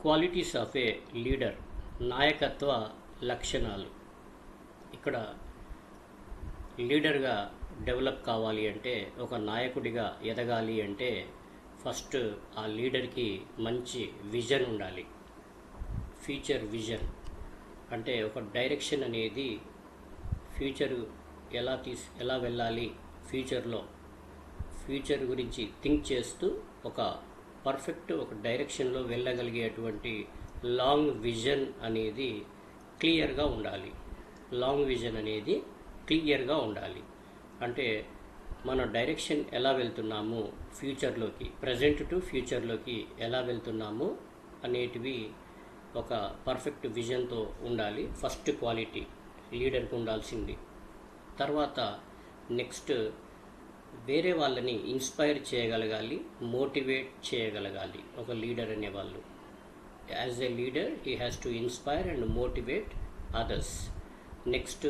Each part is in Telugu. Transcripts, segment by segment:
క్వాలిటీస్ ఆఫ్ ఏ లీడర్, నాయకత్వ లక్షణాలు. ఇక్కడ లీడర్గా డెవలప్ కావాలి అంటే, ఒక నాయకుడిగా ఎదగాలి అంటే ఫస్ట్ ఆ లీడర్కి మంచి విజన్ ఉండాలి. ఫ్యూచర్ విజన్ అంటే ఒక డైరెక్షన్ అనేది, ఫ్యూచర్ ఎలా వెళ్ళాలి, ఫ్యూచర్ గురించి థింక్ చేస్తూ ఒక డైరెక్షన్లో వెళ్ళగలిగేటువంటి లాంగ్ విజన్ అనేది క్లియర్గా ఉండాలి. అంటే మన డైరెక్షన్ ఎలా వెళ్తున్నాము, ఫ్యూచర్లోకి, ప్రజెంట్ టు ఫ్యూచర్లోకి ఎలా వెళ్తున్నాము అనేటివి ఒక పర్ఫెక్ట్ విజన్తో ఉండాలి. ఫస్ట్ క్వాలిటీ లీడర్కి ఉండాల్సింది. తర్వాత నెక్స్ట్, వేరే వాళ్ళని ఇన్స్పైర్ చేయగలగాలి, మోటివేట్ చేయగలగాలి. ఒక లీడర్ అనేవాళ్ళు, as a leader he has to inspire and motivate others. Next,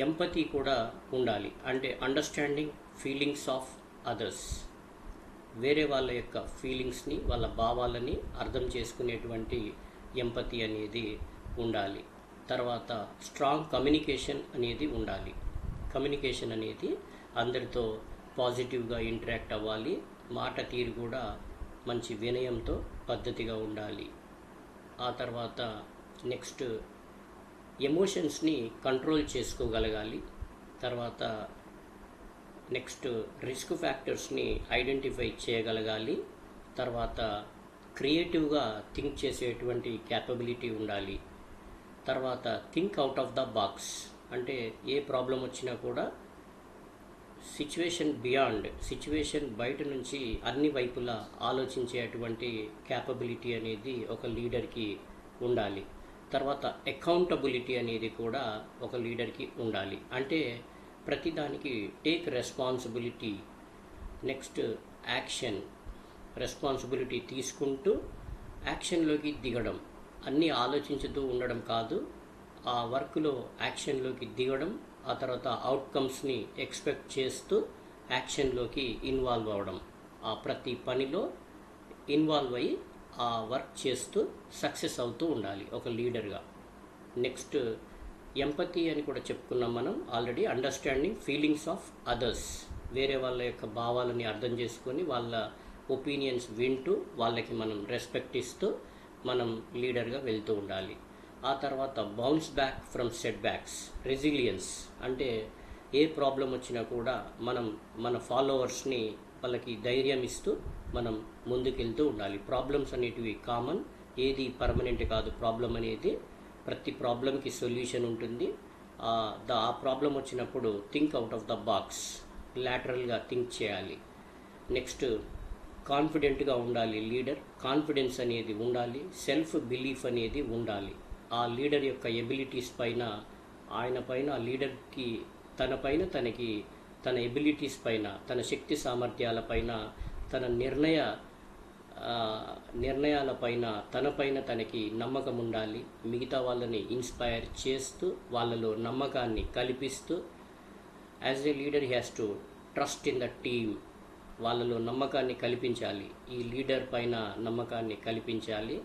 empathy కూడా ఉండాలి. అంటే అండర్స్టాండింగ్ ఫీలింగ్స్ ఆఫ్ అదర్స్, వేరే వాళ్ళ యొక్క ఫీలింగ్స్ని, వాళ్ళ భావాలని అర్థం చేసుకునేటువంటి ఎంపతి అనేది ఉండాలి. తర్వాత స్ట్రాంగ్ కమ్యూనికేషన్ అనేది ఉండాలి. కమ్యూనికేషన్ అనేది అందరితో పాజిటివ్గా ఇంటరాక్ట్ అవ్వాలి. మాట తీరు కూడా మంచి వినయంతో పద్ధతిగా ఉండాలి. ఆ తర్వాత నెక్స్ట్, ఎమోషన్స్ని కంట్రోల్ చేసుకోగలగాలి. తర్వాత నెక్స్ట్, రిస్క్ ఫ్యాక్టర్స్ని ఐడెంటిఫై చేయగలగాలి. తర్వాత క్రియేటివ్గా థింక్ చేసేటువంటి క్యాపబిలిటీ ఉండాలి. తర్వాత think out of the box, అంటే ఏ ప్రాబ్లం వచ్చినా కూడా సిచ్యువేషన్ బయట నుంచి అన్ని వైపులా ఆలోచించేటువంటి క్యాపబిలిటీ అనేది ఒక లీడర్కి ఉండాలి. తర్వాత అకౌంటబిలిటీ అనేది కూడా ఒక లీడర్కి ఉండాలి. అంటే ప్రతిదానికి take responsibility. Next, action, responsibility తీసుకుంటూ యాక్షన్లోకి దిగడం. అన్నీ ఆలోచించుతూ ఉండడం కాదు, ఆ వర్క్లో యాక్షన్లోకి దిగడం. ఆ తర్వాత అవుట్కమ్స్ని ఎక్స్పెక్ట్ చేస్తూ యాక్షన్లోకి ఇన్వాల్వ్ అవ్వడం. ఆ ప్రతి పనిలో ఇన్వాల్వ్ అయ్యి ఆ వర్క్ చేస్తూ సక్సెస్ అవుతూ ఉండాలి ఒక లీడర్గా. నెక్స్ట్, ఎంపతి అని కూడా చెప్పుకున్నాం మనం already. Understanding feelings of others, వేరే వాళ్ళ యొక్క భావాలని అర్థం చేసుకొని వాళ్ళ ఒపీనియన్స్ వింటూ వాళ్ళకి మనం రెస్పెక్ట్ ఇస్తూ మనం లీడర్గా వెళ్తూ ఉండాలి. ఆ తర్వాత bounce back from set backs, resilience, అంటే ఏ ప్రాబ్లం వచ్చినా కూడా మన ఫాలోవర్స్ని వాళ్ళకి ధైర్యం ఇస్తూ మనం ముందుకెళ్తూ ఉండాలి. ప్రాబ్లమ్స్ అనేటివి కామన్, ఏది పర్మనెంట్ కాదు. ప్రాబ్లం అనేది, ప్రతి ప్రాబ్లంకి సొల్యూషన్ ఉంటుంది. ఆ ప్రాబ్లం వచ్చినప్పుడు think out of the box, లాటరల్గా థింక్ చేయాలి. నెక్స్ట్, కాన్ఫిడెంట్గా ఉండాలి లీడర్. కాన్ఫిడెన్స్ అనేది ఉండాలి, సెల్ఫ్ బిలీఫ్ అనేది ఉండాలి. ఆ లీడర్ యొక్క ఎబిలిటీస్ పైన, ఆ లీడర్కి తనకి తన ఎబిలిటీస్ పైన, తన శక్తి సామర్థ్యాల పైన, తన నిర్ణయాలపైన తనకి నమ్మకం ఉండాలి. మిగతా వాళ్ళని ఇన్స్పైర్ చేస్తూ వాళ్ళలో నమ్మకాన్ని కల్పిస్తూ, as a leader he has to trust in the team, వాళ్ళలో నమ్మకాన్ని కల్పించాలి. ఈ లీడర్ పైన నమ్మకాన్ని కల్పించాలి.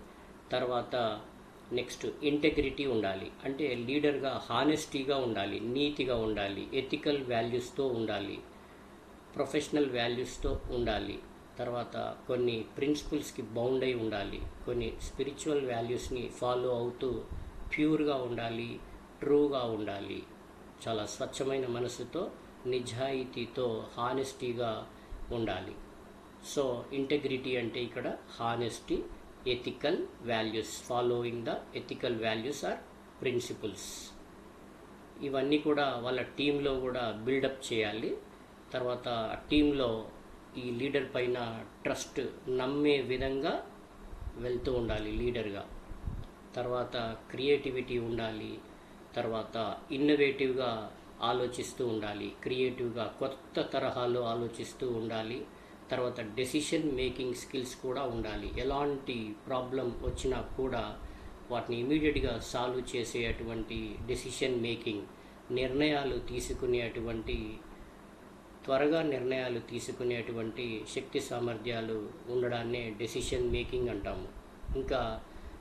తర్వాత నెక్స్ట్, ఇంటెగ్రిటీ ఉండాలి. అంటే లీడర్గా హానెస్టీగా ఉండాలి, నీతిగా ఉండాలి, ఎథికల్ వాల్యూస్తో ఉండాలి, ప్రొఫెషనల్ వాల్యూస్తో ఉండాలి. తర్వాత కొన్ని ప్రిన్సిపల్స్కి బౌండ్ అయి ఉండాలి, కొన్ని స్పిరిచువల్ వాల్యూస్ని ఫాలో అవుతూ ప్యూర్గా ఉండాలి, ట్రూగా ఉండాలి. చాలా స్వచ్ఛమైన మనసుతో, నిజాయితీతో, హానెస్టీగా ఉండాలి. సో ఇంటెగ్రిటీ అంటే ఇక్కడ honesty, ethical values, following the ethical values or principles. ఇవన్నీ కూడా వాళ్ళ టీంలో కూడా బిల్డప్ చేయాలి. తర్వాత టీంలో ఈ లీడర్ పైన ట్రస్ట్, నమ్మే విధంగా వెళ్తూ ఉండాలి లీడర్గా. తర్వాత క్రియేటివిటీ ఉండాలి. తర్వాత ఇన్నోవేటివ్గా ఆలోచిస్తూ ఉండాలి, క్రియేటివ్గా కొత్త తరహాలో ఆలోచిస్తూ ఉండాలి. తర్వాత డెసిషన్ మేకింగ్ స్కిల్స్ కూడా ఉండాలి. ఎలాంటి ప్రాబ్లం వచ్చినా కూడా వాటిని ఇమీడియట్గా సాల్వ్ చేసేటువంటి డెసిషన్ మేకింగ్, త్వరగా నిర్ణయాలు తీసుకునేటువంటి శక్తి సామర్థ్యాలు ఉండడాన్నే డెసిషన్ మేకింగ్ అంటాము. ఇంకా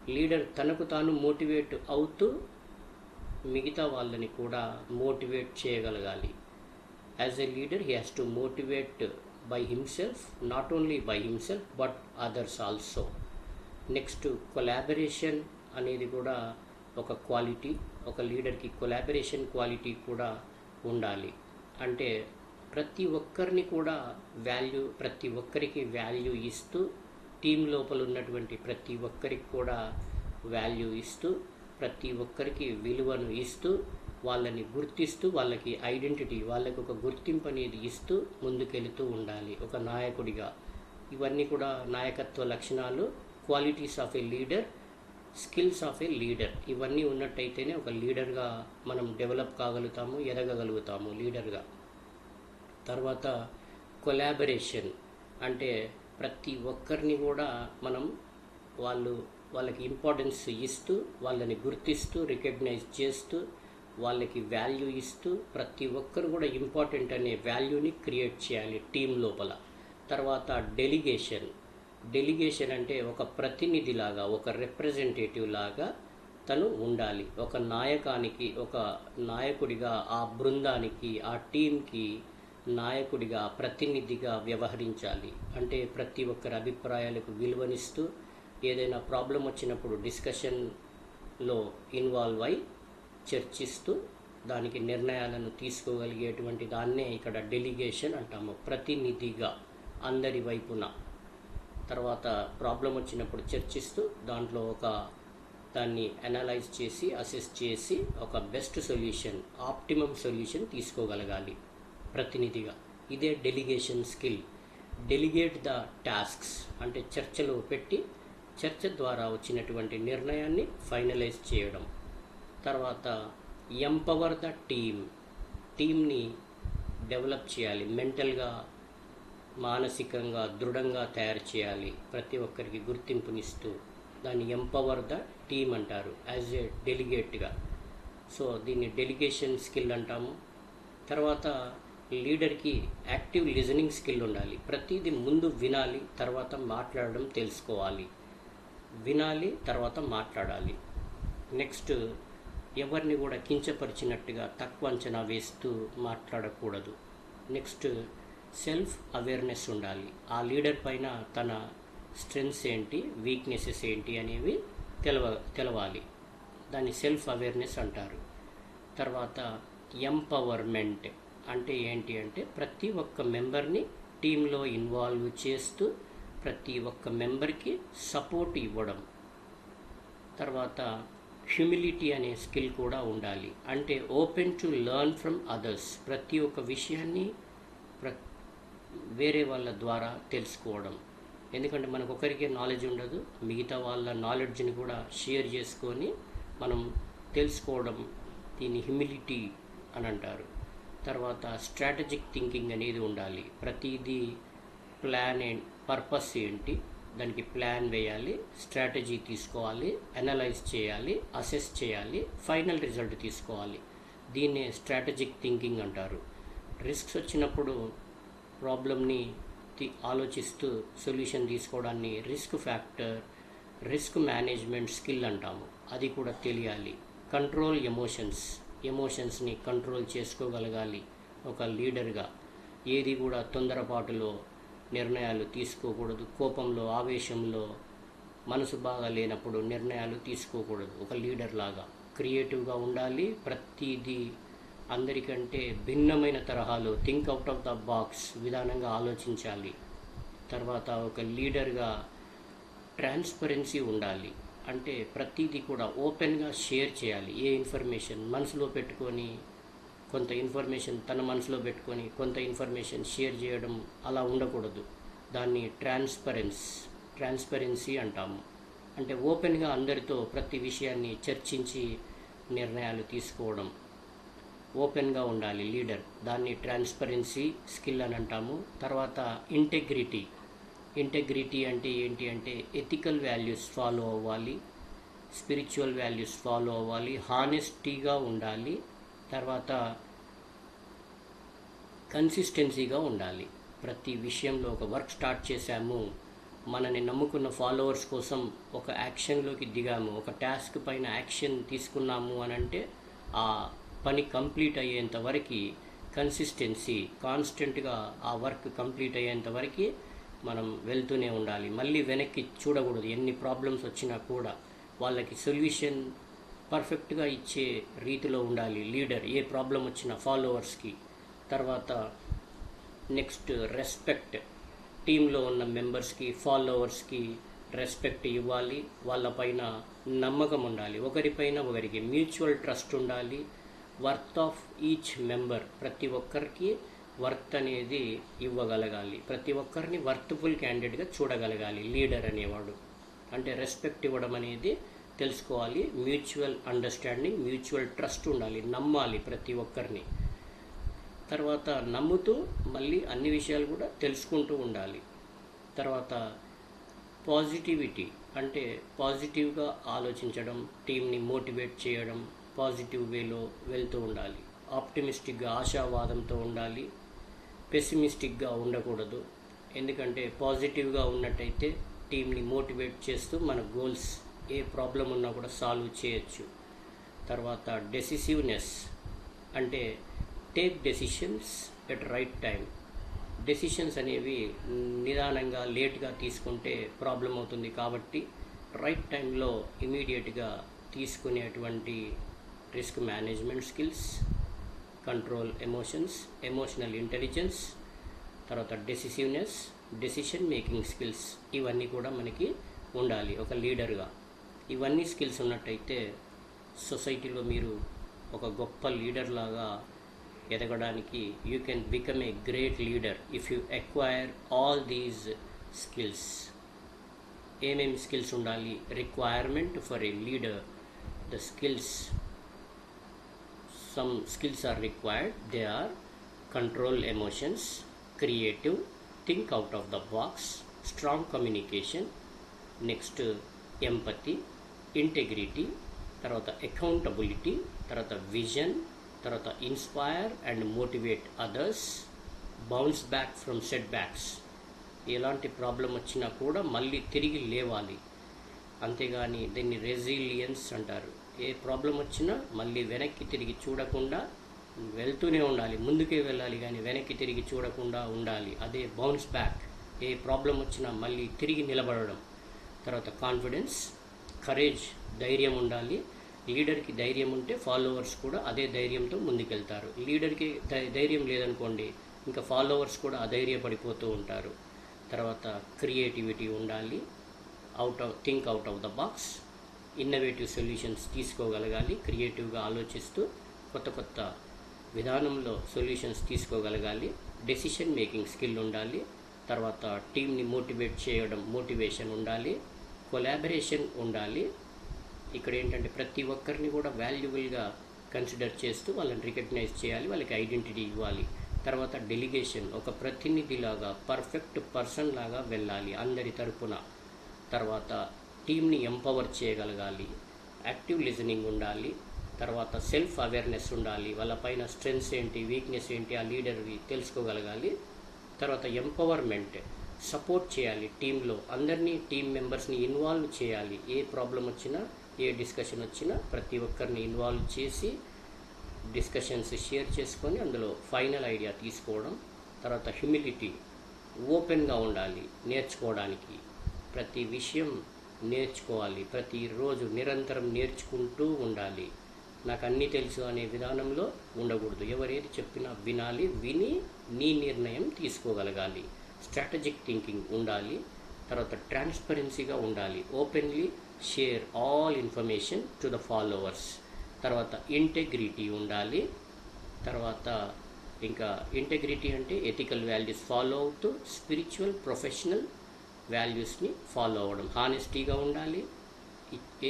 లీడర్ తనకు తాను మోటివేట్ అవుతూ మిగతా వాళ్ళని కూడా మోటివేట్ చేయగలగాలి. As a leader he has to motivate by himself, not only by himself but others also. Next collaboration అనేది కూడా ఒక క్వాలిటీ. ఒక లీడర్కి కొలాబరేషన్ క్వాలిటీ కూడా ఉండాలి. అంటే ప్రతి ఒక్కరిని కూడా ప్రతి ఒక్కరికి వాల్యూ ఇస్తూ, టీం లోపల ఉన్నటువంటి ప్రతి ఒక్కరికి కూడా వాల్యూ ఇస్తూ, ప్రతి ఒక్కరికి విలువను ఇస్తూ, వాళ్ళని గుర్తిస్తూ, వాళ్ళకి ఐడెంటిటీ, వాళ్ళకి ఒక గుర్తింపు అనేది ఇస్తూ ముందుకెళుతూ ఉండాలి ఒక నాయకుడిగా. ఇవన్నీ కూడా నాయకత్వ లక్షణాలు, qualities of A leader, skills of A leader. ఇవన్నీ ఉన్నట్టయితేనే ఒక లీడర్గా మనం డెవలప్ కాగలుగుతాము, ఎదగగలుగుతాము లీడర్గా. తర్వాత కొలాబరేషన్ అంటే ప్రతి ఒక్కరిని కూడా మనం వాళ్ళకి ఇంపార్టెన్స్ ఇస్తూ, వాళ్ళని గుర్తిస్తూ, రికగ్నైజ్ చేస్తూ, వాళ్ళకి వాల్యూ ఇస్తూ, ప్రతి ఒక్కరు కూడా ఇంపార్టెంట్ అనే వాల్యూని క్రియేట్ చేయాలి టీం లోపల. తర్వాత డెలిగేషన్ అంటే ఒక ప్రతినిధిలాగా, ఒక రిప్రజెంటేటివ్ లాగా తను ఉండాలి. ఒక నాయకుడిగా ఆ బృందానికి, ఆ టీంకి నాయకుడిగా, ప్రతినిధిగా వ్యవహరించాలి. అంటే ప్రతి ఒక్కరి అభిప్రాయాలకు విలువనిస్తూ, ఏదైనా ప్రాబ్లం వచ్చినప్పుడు డిస్కషన్లో ఇన్వాల్వ్ అయి చర్చిస్తూ దానికి నిర్ణయాలను తీసుకోగలిగేటువంటి దాన్నే ఇక్కడ డెలిగేషన్ అంటాము, ప్రతినిధిగా అందరి వైపున. తర్వాత ప్రాబ్లం వచ్చినప్పుడు చర్చిస్తూ దాంట్లో దాన్ని అనలైజ్ చేసి, అసెస్ చేసి ఒక బెస్ట్ సొల్యూషన్, ఆప్టిమమ్ సొల్యూషన్ తీసుకోగలగాలి ప్రతినిధిగా. ఇదే delegation skill. Delegate the tasks అంటే చర్చలో పెట్టి, చర్చ ద్వారా వచ్చినటువంటి నిర్ణయాన్ని ఫైనలైజ్ చేయడం. తర్వాత ఎంపవర్ ద టీమ్ని డెవలప్ చేయాలి, మెంటల్గా, మానసికంగా దృఢంగా తయారు చేయాలి, ప్రతి ఒక్కరికి గుర్తింపునిస్తూ. దాన్ని ఎంపవర్ ద టీమ్ అంటారు యాజ్ ఏ డెలిగేట్గా. సో దీన్ని డెలిగేషన్ స్కిల్ అంటాము. తర్వాత లీడర్కి యాక్టివ్ లిజనింగ్ స్కిల్ ఉండాలి. ప్రతిదీ ముందు వినాలి, తర్వాత మాట్లాడడం తెలుసుకోవాలి. వినాలి, తర్వాత మాట్లాడాలి. నెక్స్ట్, ఎవరిని కూడా కించపరిచినట్టుగా తక్కువ అంచనా వేస్తూ మాట్లాడకూడదు. నెక్స్ట్, సెల్ఫ్ అవేర్నెస్ ఉండాలి. ఆ లీడర్ పైన తన స్ట్రెంగ్స్ ఏంటి, వీక్నెసెస్ ఏంటి అనేవి తెలవాలి. దాన్ని సెల్ఫ్ అవేర్నెస్ అంటారు. తర్వాత ఎంపవర్మెంట్ అంటే ఏంటి అంటే ప్రతి ఒక్క మెంబర్ని టీంలో ఇన్వాల్వ్ చేస్తూ ప్రతి ఒక్క మెంబర్కి సపోర్ట్ ఇవ్వడం. తర్వాత హ్యూమిలిటీ అనే స్కిల్ కూడా ఉండాలి. అంటే open to learn from others. ప్రతి ఒక్క విషయాన్ని వేరే వాళ్ళ ద్వారా తెలుసుకోవడం. ఎందుకంటే మనకు ఒకరికే నాలెడ్జ్ ఉండదు, మిగతా వాళ్ళ నాలెడ్జ్ని కూడా షేర్ చేసుకొని మనం తెలుసుకోవడం, దీన్ని హ్యూమిలిటీ అని అంటారు. తర్వాత స్ట్రాటజిక్ థింకింగ్ అనేది ఉండాలి. ప్రతిదీ ప్లాన్ పర్పస్ ఏంటి, దానికి ప్లాన్ వేయాలి, స్ట్రాటజీ తీసుకోవాలి, అనలైజ్ చేయాలి, అసెస్ చేయాలి, ఫైనల్ రిజల్ట్ తీసుకోవాలి. దీన్నే స్ట్రాటజిక్ థింకింగ్ అంటారు. రిస్క్స్ వచ్చినప్పుడు ప్రాబ్లమ్ని ఆలోచిస్తూ సొల్యూషన్ తీసుకోవడాన్ని రిస్క్ మేనేజ్మెంట్ స్కిల్ అంటాము. అది కూడా తెలియాలి. కంట్రోల్ ఎమోషన్స్ని కంట్రోల్ చేసుకోగలగాలి ఒక లీడర్గా. ఏది కూడా తొందరపాటులో నిర్ణయాలు తీసుకోకూడదు. కోపంలో, ఆవేశంలో, మనసు బాగా లేనప్పుడు నిర్ణయాలు తీసుకోకూడదు. ఒక లీడర్ లాగా క్రియేటివ్గా ఉండాలి. ప్రతిదీ అందరికంటే భిన్నమైన తరహాలో think out of the box విధానంగా ఆలోచించాలి. తర్వాత ఒక లీడర్గా ట్రాన్స్పరెన్సీ ఉండాలి. అంటే ప్రతిదీ కూడా ఓపెన్గా షేర్ చేయాలి. ఏ ఇన్ఫర్మేషన్ మనసులో పెట్టుకొని, కొంత ఇన్ఫర్మేషన్ తన మనసులో పెట్టుకొని కొంత ఇన్ఫర్మేషన్ షేర్ చేయడం అలా ఉండకూడదు. దాన్ని ట్రాన్స్పరెన్సీ అంటాము. అంటే ఓపెన్గా అందరితో ప్రతి విషయాన్ని చర్చించి నిర్ణయాలు తీసుకోవడం. ఓపెన్గా ఉండాలి లీడర్. దాన్ని ట్రాన్స్పరెన్సీ స్కిల్ అని అంటాము. తర్వాత ఇంటెగ్రిటీ అంటే ఏంటి అంటే ఎథికల్ వాల్యూస్ ఫాలో అవ్వాలి, స్పిరిచువల్ వాల్యూస్ ఫాలో అవ్వాలి, హానెస్టీగా ఉండాలి. తర్వాత కన్సిస్టెన్సీగా ఉండాలి. ప్రతి విషయంలో ఒక వర్క్ స్టార్ట్ చేశాము, మనని నమ్ముకున్న ఫాలోవర్స్ కోసం ఒక యాక్షన్లోకి దిగాము, ఒక టాస్క్ పైన యాక్షన్ తీసుకున్నాము అని అంటే ఆ పని కంప్లీట్ అయ్యేంత వరకు కన్సిస్టెన్సీ, కాన్స్టెంట్గా ఆ వర్క్ కంప్లీట్ అయ్యేంత వరకు మనం వెళ్తూనే ఉండాలి. మళ్ళీ వెనక్కి చూడకూడదు. ఎన్ని ప్రాబ్లమ్స్ వచ్చినా కూడా వాళ్ళకి సొల్యూషన్ పర్ఫెక్ట్గా ఇచ్చే రీతిలో ఉండాలి లీడర్, ఏ ప్రాబ్లం వచ్చినా ఫాలోవర్స్కి. తర్వాత నెక్స్ట్ రెస్పెక్ట్. టీంలో ఉన్న మెంబర్స్కి, ఫాలోవర్స్కి రెస్పెక్ట్ ఇవ్వాలి. వాళ్ళపైన నమ్మకం ఉండాలి, ఒకరిపైన ఒకరికి మ్యూచువల్ ట్రస్ట్ ఉండాలి. వర్త్ ఆఫ్ ఈచ్ మెంబర్, ప్రతి ఒక్కరికి వర్త్ అనేది ఇవ్వగలగాలి, ప్రతి ఒక్కరిని వర్త్ఫుల్ క్యాండిడేట్గా చూడగలగాలి లీడర్ అనేవాడు. అంటే రెస్పెక్ట్ ఇవ్వడం అనేది తెలుసుకోవాలి, మ్యూచువల్ అండర్స్టాండింగ్, మ్యూచువల్ ట్రస్ట్ ఉండాలి, నమ్మాలి ప్రతి ఒక్కరిని. తర్వాత నమ్ముతూ మళ్ళీ అన్ని విషయాలు కూడా తెలుసుకుంటూ ఉండాలి. తర్వాత పాజిటివిటీ, అంటే పాజిటివ్గా ఆలోచించడం, టీంని మోటివేట్ చేయడం, పాజిటివ్ వేలో వెళ్తూ ఉండాలి. ఆప్టిమిస్టిక్గా, ఆశావాదంతో ఉండాలి, పెసిమిస్టిక్గా ఉండకూడదు. ఎందుకంటే పాజిటివ్గా ఉన్నట్టయితే టీంని మోటివేట్ చేస్తూ మన గోల్స్, ఏ ప్రాబ్లం ఉన్నా కూడా సాల్వ్ చేయొచ్చు. తర్వాత డెసిసివ్నెస్, అంటే take decisions at right time. Decisions అనేవి నిదానంగా, లేట్గా తీసుకుంటే ప్రాబ్లం అవుతుంది. కాబట్టి రైట్ టైంలో ఇమీడియట్గా తీసుకునేటువంటి risk management skills, control emotions, emotional intelligence, తర్వాత డెసిసివ్నెస్, డెసిషన్ మేకింగ్ స్కిల్స్, ఇవన్నీ కూడా మనకి ఉండాలి ఒక లీడర్గా. ఇవన్నీ స్కిల్స్ ఉన్నట్టయితే సొసైటీలో మీరు ఒక గొప్ప లీడర్ లాగా ఎదగడానికి you can become a great leader if you acquire all these skills. ఏమేమి స్కిల్స్ ఉండాలి? Requirement for a leader, the skills, some skills are required. They are control emotions, creative, think out of the box, strong communication, next empathy, integrity, తర్వాత accountability, తర్వాత vision, తర్వాత inspire and motivate others, bounce back from setbacks. ఎలాంటి ప్రాబ్లం వచ్చినా కూడా మళ్ళీ తిరిగి లేవాలి, అంతేగాని దీన్ని రెసిలియన్స్ అంటారు. ఏ ప్రాబ్లం వచ్చినా మళ్ళీ వెనక్కి తిరిగి చూడకుండా వెళ్తూనే ఉండాలి, ముందుకే వెళ్ళాలి కానీ వెనక్కి తిరిగి చూడకుండా ఉండాలి. అదే బౌన్స్ బ్యాక్. ఏ ప్రాబ్లం వచ్చినా మళ్ళీ తిరిగి నిలబడడం. తర్వాత కాన్ఫిడెన్స్, కరేజ్, ధైర్యం ఉండాలి. లీడర్కి ధైర్యం ఉంటే ఫాలోవర్స్ కూడా అదే ధైర్యంతో ముందుకెళ్తారు. లీడర్కి ధైర్యం లేదనుకోండి, ఇంకా ఫాలోవర్స్ కూడా అధైర్యపడిపోతూ ఉంటారు. తర్వాత క్రియేటివిటీ ఉండాలి, think out of the box, innovative solutions తీసుకోగలగాలి. క్రియేటివ్గా ఆలోచిస్తూ కొత్త కొత్త విధానంలో సొల్యూషన్స్ తీసుకోగలగాలి. డెసిషన్ మేకింగ్ స్కిల్ ఉండాలి. తర్వాత టీంని మోటివేట్ చేయడం, మోటివేషన్ ఉండాలి. కొలాబరేషన్ ఉండాలి. ఇక్కడ ఏంటంటే ప్రతి ఒక్కరిని కూడా వాల్యుబుల్గా కన్సిడర్ చేస్తూ వాళ్ళని రికగ్నైజ్ చేయాలి, వాళ్ళకి ఐడెంటిటీ ఇవ్వాలి. తర్వాత డెలిగేషన్, ఒక ప్రతినిధిలాగా, పర్ఫెక్ట్ పర్సన్ లాగా వెళ్ళాలి అందరి తరపున. తర్వాత టీంని ఎంపవర్ చేయగలగాలి, యాక్టివ్ లిజనింగ్ ఉండాలి. తర్వాత సెల్ఫ్ అవేర్నెస్ ఉండాలి, వాళ్ళపైన స్ట్రెంగ్స్ ఏంటి, వీక్నెస్ ఏంటి ఆ లీడర్వి తెలుసుకోగలగాలి. తర్వాత ఎంపవర్మెంట్, సపోర్ట్ చేయాలి టీంలో అందరినీ, టీం మెంబర్స్ని ఇన్వాల్వ్ చేయాలి. ఏ ప్రాబ్లం వచ్చినా, ఏ డిస్కషన్ వచ్చినా ప్రతి ఒక్కరిని ఇన్వాల్వ్ చేసి డిస్కషన్స్ షేర్ చేసుకొని అందులో ఫైనల్ ఐడియా తీసుకోవడం. తర్వాత హ్యూమిలిటీ, ఓపెన్గా ఉండాలి నేర్చుకోవడానికి. ప్రతి విషయం నేర్చుకోవాలి, ప్రతిరోజు నిరంతరం నేర్చుకుంటూ ఉండాలి. నాకు అన్నీ తెలుసు అనే విధానంలో ఉండకూడదు. ఎవరేది చెప్పినా వినాలి, విని నీ నిర్ణయం తీసుకోగలగాలి. స్ట్రాటజిక్ థింకింగ్ ఉండాలి. తర్వాత ట్రాన్స్పరెన్సీగా ఉండాలి, openly share all information to the followers. తర్వాత ఇంటెగ్రిటీ ఉండాలి. తర్వాత ఇంకా ఇంటెగ్రిటీ అంటే ఎథికల్ వాల్యూస్ ఫాలో అవుతూ స్పిరిచువల్, ప్రొఫెషనల్ వాల్యూస్ని ఫాలో అవ్వడం. హానెస్టీగా ఉండాలి,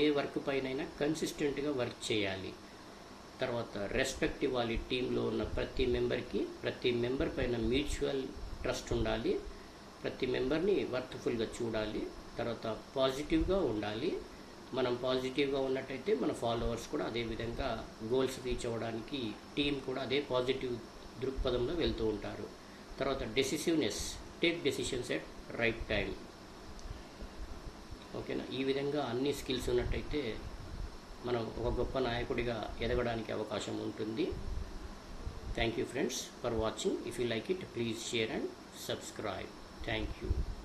ఏ వర్క్ పైనైనా కన్సిస్టెంట్గా వర్క్ చేయాలి. తర్వాత రెస్పెక్ట్ ఇవ్వాలి టీంలో ఉన్న ప్రతి మెంబర్కి. ప్రతి మెంబర్ పైన మ్యూచువల్ ట్రస్ట్ ఉండాలి, ప్రతి మెంబర్ని వర్త్ఫుల్గా చూడాలి. తర్వాత పాజిటివ్గా ఉండాలి. మనం పాజిటివ్గా ఉన్నట్టయితే మన ఫాలోవర్స్ కూడా అదే విధంగా గోల్స్ రీచ్ అవ్వడానికి టీం కూడా అదే పాజిటివ్ దృక్పథంలో వెళ్తూ ఉంటారు. తర్వాత decisiveness, take decisions at right time. ఓకేనా. ఈ విధంగా అన్ని స్కిల్స్ ఉన్నట్టయితే మనం ఒక గొప్ప నాయకుడిగా ఎదగడానికి అవకాశం ఉంటుంది. Thank you friends for watching. If you like it please share and subscribe. Thank you.